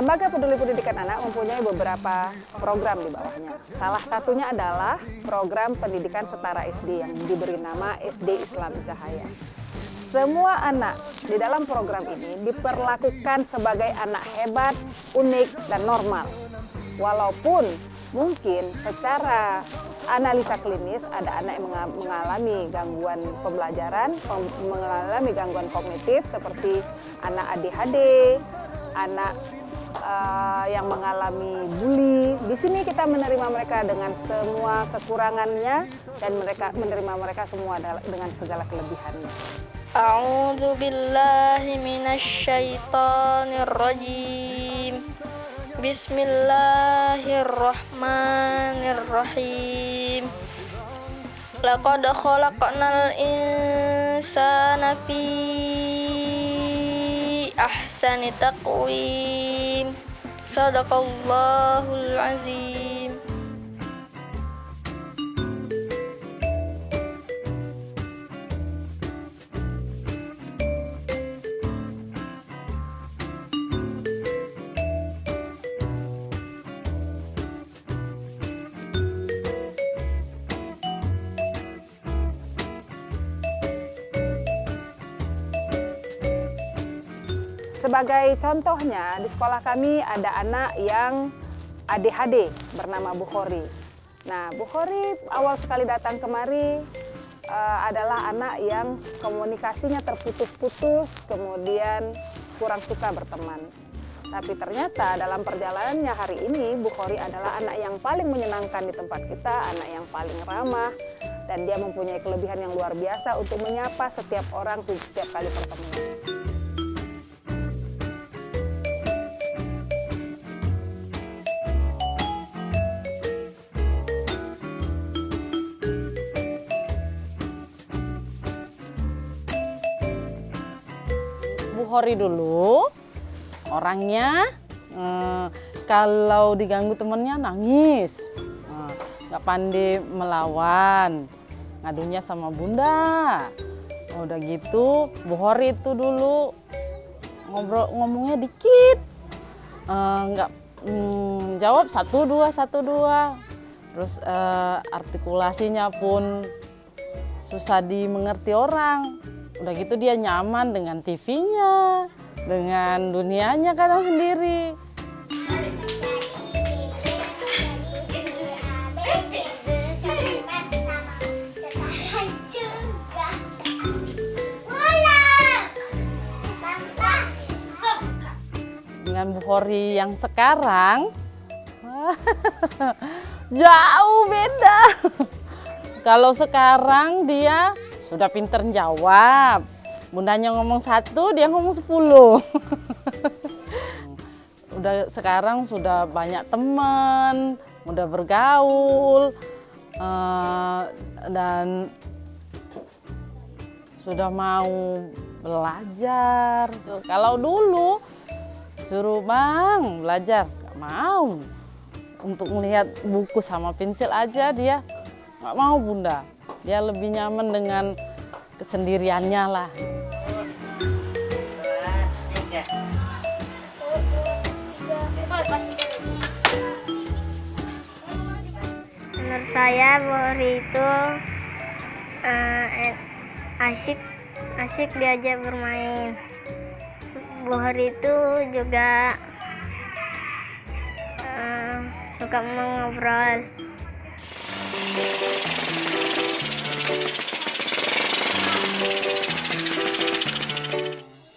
Lembaga Peduli Pendidikan Anak mempunyai beberapa program di bawahnya. Salah satunya adalah program pendidikan setara SD yang diberi nama SD Islam Cahaya. Semua anak di dalam program ini diperlakukan sebagai anak hebat, unik, dan normal. Walaupun mungkin secara analisa klinis ada anak yang mengalami gangguan pembelajaran, mengalami gangguan kognitif seperti anak ADHD, anak yang mengalami bully. Di sini kita menerima mereka dengan semua kekurangannya dan menerima mereka semua dengan segala kelebihannya. A'udzu billahi minasyaitonir rajim. Bismillahirrahmanirrahim. Laqad khalaqnal insana fi ahsani taqwim. Shadaqallahul azim. Sebagai contohnya, di sekolah kami ada anak yang ADHD bernama Bukhori. Nah, Bukhori awal sekali datang kemari adalah anak yang komunikasinya terputus-putus, kemudian kurang suka berteman. Tapi ternyata dalam perjalanannya hari ini, Bukhori adalah anak yang paling menyenangkan di tempat kita, anak yang paling ramah, dan dia mempunyai kelebihan yang luar biasa untuk menyapa setiap orang setiap kali pertemuan. Bukhori dulu orangnya kalau diganggu temennya nangis, nggak pandai melawan, ngadunya sama bunda. Udah gitu Bukhori itu dulu ngomongnya dikit, nggak jawab 1 2 1 2, terus artikulasinya pun susah dimengerti orang. Udah gitu dia nyaman dengan TV-nya, dengan dunianya kadang sendiri. Dengan Bukhori yang sekarang, jauh beda. Kalau sekarang dia sudah pinter jawab, bundanya ngomong 1, dia ngomong 10. Sekarang sudah banyak teman, mudah bergaul, dan sudah mau belajar. Kalau dulu suruh bang belajar, gak mau. Untuk melihat buku sama pensil aja dia gak mau bunda. Dia lebih nyaman dengan kesendiriannya lah. Menurut saya Bukhori itu asik diajak bermain. Bukhori itu juga suka mengobrol.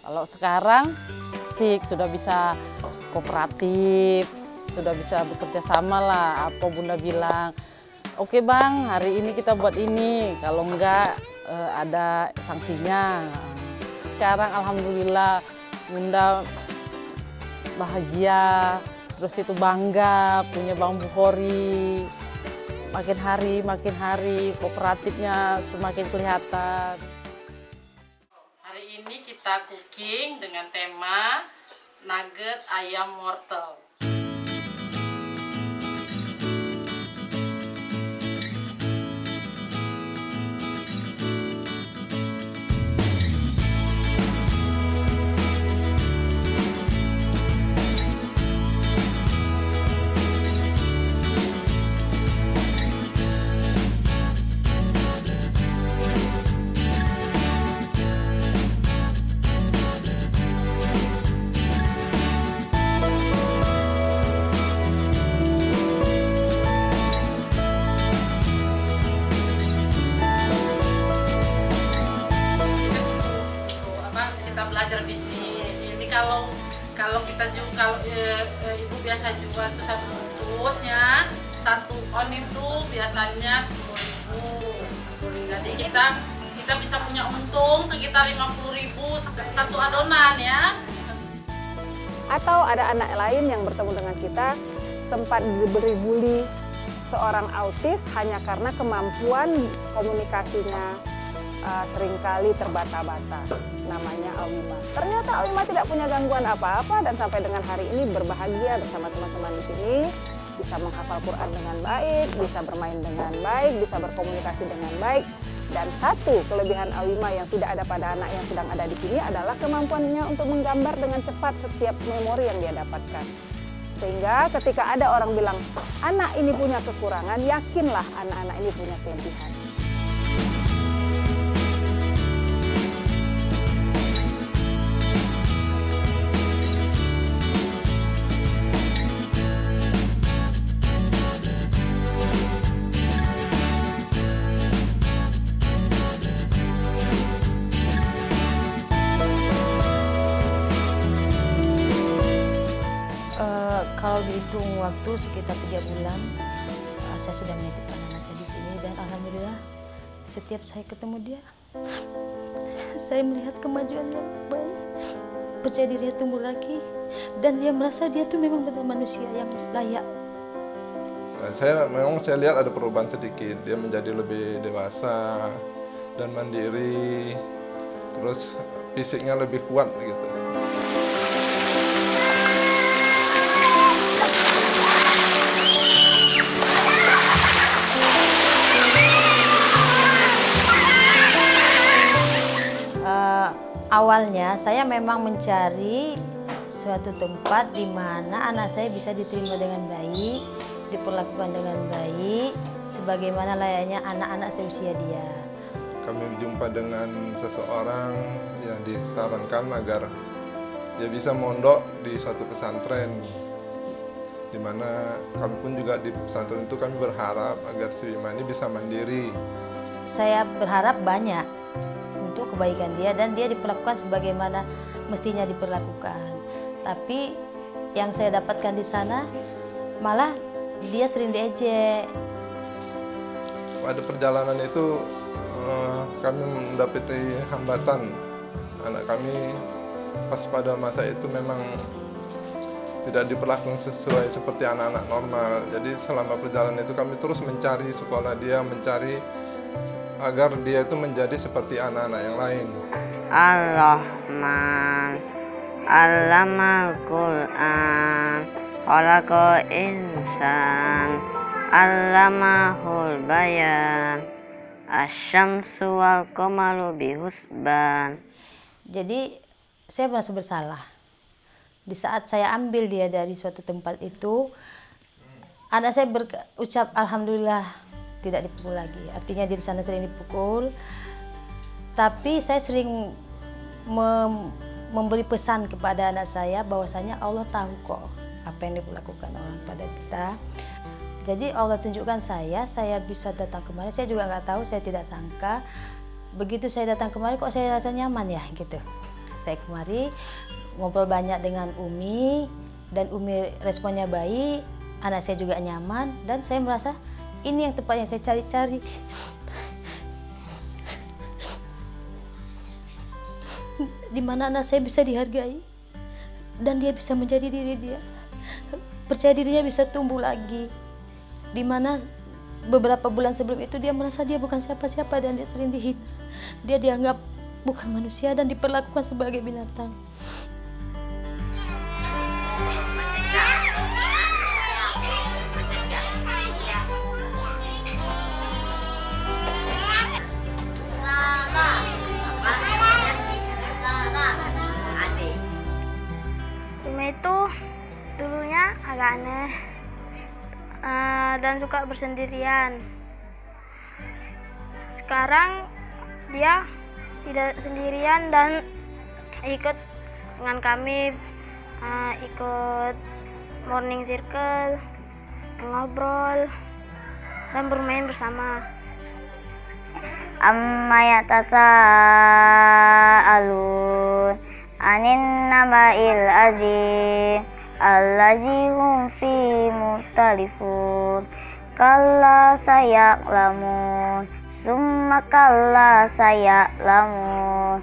Kalau sekarang sih sudah bisa kooperatif, sudah bisa bekerja sama lah. Apa bunda bilang, oke bang, hari ini kita buat ini. Kalau enggak ada sanksinya. Sekarang alhamdulillah bunda bahagia, terus itu bangga punya bang Bukhori. Makin hari kooperatifnya semakin kelihatan. Hari ini kita cooking dengan tema nugget ayam wortel. Kalau kita kalau ibu biasa jual itu 1 bungkusnya, 1 on itu biasanya 10.000. Jadi kita bisa punya untung sekitar 50.000 satu adonan ya. Atau ada anak lain yang bertemu dengan kita sempat diberi bully seorang autis hanya karena kemampuan komunikasinya seringkali terbata-bata, namanya Awima. Ternyata Awima tidak punya gangguan apa-apa dan sampai dengan hari ini berbahagia bersama teman-teman di sini, bisa menghafal Quran dengan baik, bisa bermain dengan baik, bisa berkomunikasi dengan baik. Dan satu kelebihan Awima yang tidak ada pada anak yang sedang ada di sini adalah kemampuannya untuk menggambar dengan cepat setiap memori yang dia dapatkan. Sehingga ketika ada orang bilang, anak ini punya kekurangan, yakinlah anak-anak ini punya kelebihan. Kalau dihitung waktu sekitar 3 bulan, saya sudah menitipkan anak saya di sini dan alhamdulillah setiap saya ketemu dia, saya melihat kemajuan yang baik, percaya dirinya tumbuh lagi dan dia merasa dia tuh memang benar manusia yang layak. Saya lihat ada perubahan sedikit, dia menjadi lebih dewasa dan mandiri, terus fisiknya lebih kuat gitu. Awalnya saya memang mencari suatu tempat di mana anak saya bisa diterima dengan baik, diperlakukan dengan baik, sebagaimana layaknya anak-anak seusia dia. Kami berjumpa dengan seseorang yang disarankan agar dia bisa mondok di suatu pesantren, di mana kami pun juga di pesantren itu kami berharap agar si Wima ini bisa mandiri. Saya berharap banyak untuk kebaikan dia dan dia diperlakukan sebagaimana mestinya diperlakukan. Tapi yang saya dapatkan di sana malah dia sering diejek. Pada perjalanan itu kami mendapati hambatan. Anak kami pas pada masa itu memang tidak diperlakukan sesuai seperti anak-anak normal. Jadi selama perjalanan itu kami terus mencari sekolah dia, mencari agar dia itu menjadi seperti anak-anak yang lain. Ar-Rahman, Allamal Quran, Khalaqal Insan, Allamahul Bayan, Asy-Syamsu wal Qamaru bihusban. Jadi saya merasa bersalah. Di saat saya ambil dia dari suatu tempat itu, anak saya berucap alhamdulillah tidak dipukul lagi. Artinya dia di sana sering dipukul. Tapi saya sering memberi pesan kepada anak saya bahwasanya Allah tahu kok apa yang dilakukan orang pada kita. Jadi Allah tunjukkan saya bisa datang kemari. Saya juga nggak tahu, saya tidak sangka. Begitu saya datang kemari kok saya rasa nyaman ya gitu. Saya kemari ngobrol banyak dengan Umi dan Umi responnya baik. Anak saya juga nyaman dan saya merasa ini yang tepat yang saya cari-cari. Di mana anak saya bisa dihargai dan dia bisa menjadi diri dia. Percaya dirinya bisa tumbuh lagi. Di mana beberapa bulan sebelum itu dia merasa dia bukan siapa-siapa dan dia sering dihina. Dia dianggap bukan manusia dan diperlakukan sebagai binatang. Wima itu dulunya agak aneh dan suka bersendirian. Sekarang dia tidak sendirian dan ikut dengan kami, ikut morning circle, ngobrol dan bermain bersama. Amma yatasaalun anin naba'il azim allazi hum fi mukhtalifun kalla saya'lamun summa kalla saya'lamun.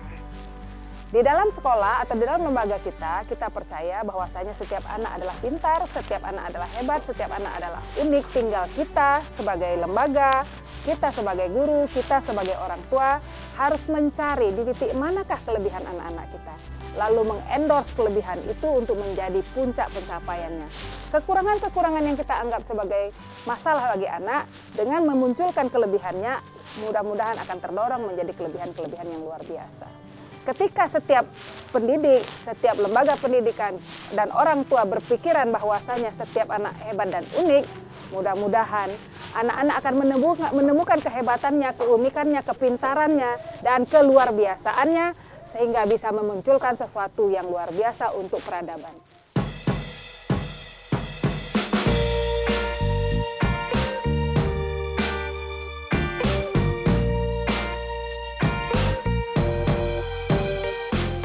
Di dalam sekolah atau di dalam lembaga kita percaya bahwasanya setiap anak adalah pintar, setiap anak adalah hebat, setiap anak adalah unik. Tinggal kita sebagai lembaga, kita sebagai guru, kita sebagai orang tua harus mencari di titik manakah kelebihan anak-anak kita. Lalu mengendorse kelebihan itu untuk menjadi puncak pencapaiannya. Kekurangan-kekurangan yang kita anggap sebagai masalah bagi anak, dengan memunculkan kelebihannya, mudah-mudahan akan terdorong menjadi kelebihan-kelebihan yang luar biasa. Ketika setiap pendidik, setiap lembaga pendidikan dan orang tua berpikiran bahwasanya setiap anak hebat dan unik, mudah-mudahan anak-anak akan menemukan kehebatannya, keunikannya, kepintarannya, dan keluar biasaannya, sehingga bisa memunculkan sesuatu yang luar biasa untuk peradaban.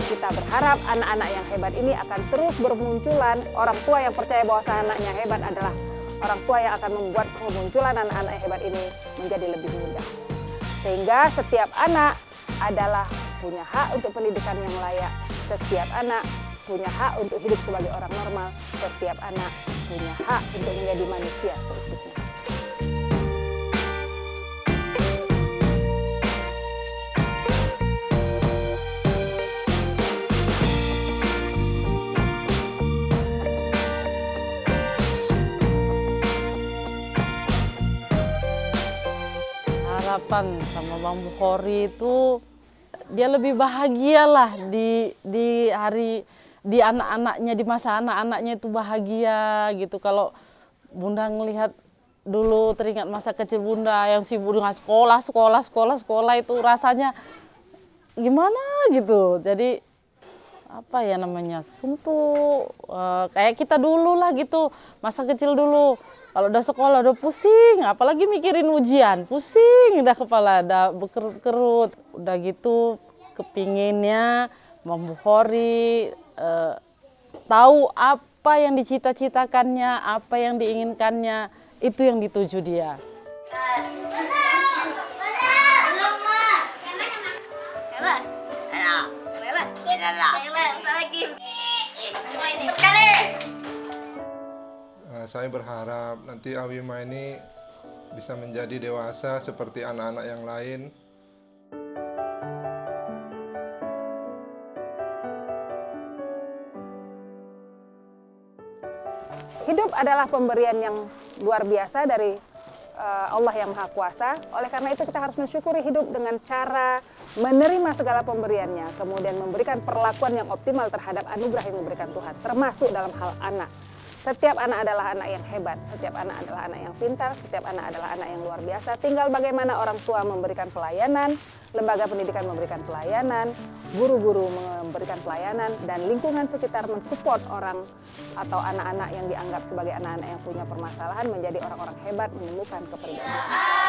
Kita berharap anak-anak yang hebat ini akan terus bermunculan. Orang tua yang percaya bahwa anaknya hebat adalah orang tua yang akan membuat kemunculan anak-anak yang hebat ini menjadi lebih mudah. Sehingga setiap anak adalah punya hak untuk pendidikan yang layak. Setiap anak punya hak untuk hidup sebagai orang normal. Setiap anak punya hak untuk menjadi manusia seutuhnya. Harapan sama Bang Bukhari itu dia lebih bahagia lah di hari, di anak-anaknya, di masa anak-anaknya itu bahagia gitu. Kalau Bunda ngelihat dulu, teringat masa kecil Bunda yang sibuk dengan sekolah itu rasanya gimana gitu. Jadi apa ya namanya, suntuk, kayak kita dulu lah gitu, masa kecil dulu. Kalau udah sekolah udah pusing, apalagi mikirin ujian, pusing dah kepala, udah berkerut-kerut. Udah gitu kepinginnya Bang Bukhari tahu apa yang dicita-citakannya, apa yang diinginkannya, itu yang dituju dia. Saya berharap nanti Awima ini bisa menjadi dewasa seperti anak-anak yang lain. Hidup adalah pemberian yang luar biasa dari Allah yang Maha Kuasa. Oleh karena itu kita harus mensyukuri hidup dengan cara menerima segala pemberiannya, kemudian memberikan perlakuan yang optimal terhadap anugerah yang diberikan Tuhan, termasuk dalam hal anak. Setiap anak adalah anak yang hebat, setiap anak adalah anak yang pintar, setiap anak adalah anak yang luar biasa. Tinggal bagaimana orang tua memberikan pelayanan, lembaga pendidikan memberikan pelayanan, guru-guru memberikan pelayanan, dan lingkungan sekitar mensupport orang atau anak-anak yang dianggap sebagai anak-anak yang punya permasalahan menjadi orang-orang hebat, menemukan kepribadian.